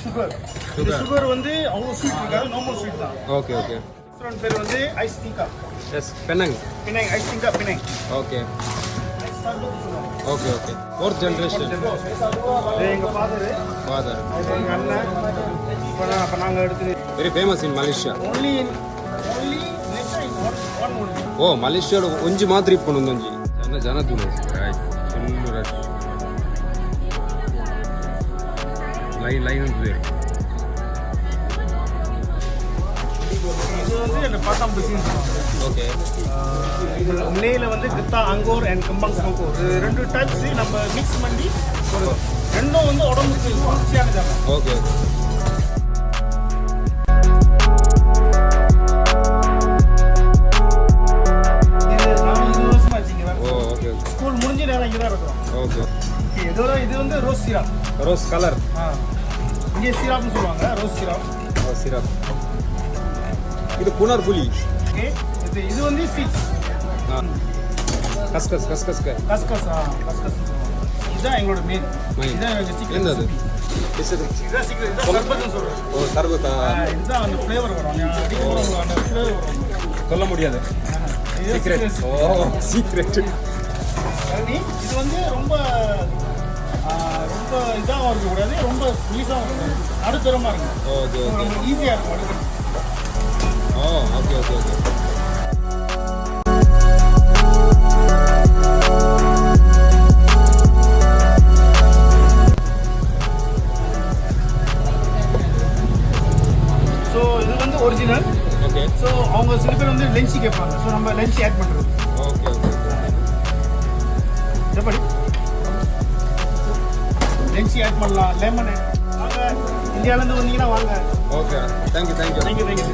Sugar sugar வந்து அவ்வளோ sweet இருக்காது, நார்மல் ஸ்வீட் தான். Okay okay. ரெஸ்டாரண்ட் பேர் வந்து ஐஸ் டிங்கா. Yes Penang. பினாங் ஐஸ் டிங்கா பினாங். ஓகே ஐஸ் சார்பத் சொல்லுவாங்க. Okay okay. Fourth generation. இது எங்கள் ஃபாதர், ஃபாதர். எங்கள் அண்ணன். இப்போ நாங்கள் எடுத்து very famous in Malaysia. only one only. ಓ ಮಲೇಷ್ಯಾದ ಒಂಜಿ ಮಾತ್ರ ಇಪ್ಪುಂಡು ಒಂಜಿ ಜನ ಜನ Tulu full rush line line ಅಂತ ಬೇರೆ. இது வந்து அந்த பாத்தாம் பிசினஸ். ஓகே. மலேல வந்து கித்தா அங்கோர் அண்ட் கம்பாங் சங்கோர் ரெண்டு டைப்ஸ் நம்ம மிக்ஸ் பண்ணி ரெண்டும் வந்து உடம்புக்கு குளிர்ச்சியானது. Okay okay. ஸ்கூல் முடிஞ்சு நேரம் இங்கே தான் இருக்கும். ஓகே. இதோட இது வந்து ரோஸ் சிராப். Rose colour. இங்கே சிராப்னு சொல்லுவாங்க, ரோஸ் சிராப். சிரப். இது புனர் புலி. ஓகே. இது வந்து சீட்ஸ். கஸ்கஸ் கஸ்கஸ் கஸ்கஸ் கஸ்கஸ் இதுதான் எங்களோட மெயின். இதுதான் எங்க சீக்ரெட். என்னது இதுதான் சீக்ரெட். இதுதான் சர்பத்னு சொல்றோம். ஓ சர்பத்தா. இதுதான் அந்த ஃப்ளேவர் வரும். அடிக்கிறவங்க அந்த ஃப்ளேவர் வரும். சொல்ல முடியாது. சீக்ரெட். ஓ சீக்ரெட். இது வந்து ரொம்ப ரொம்ப இதாகவும் இருக்கக்கூடாது, ரொம்ப ஈஸியாகவும் இருக்கக்கூடாது, நடுத்தரமாக இருக்கும். Okay okay. ரொம்ப ஈஸியாக இருக்கும் அடுக்கிறது. ஓ ஓகே ஓகே ஓகே. ஸோ இது வந்து ஒரிஜினல். ஓகே. ஸோ அவங்க சில பேர் வந்து லென்ச்சி கேட்பாங்க. ஸோ நம்ம லென்ச்சி ஆட் பண்ணுறது. Okay okay. எப்படி லென்ச்சி ஆட் பண்ணலாம், லெமன். வாங்க இந்தியாவிலேருந்து வந்தீங்கன்னா வாங்க. Okay. Thank you thank you. Thank you thank you.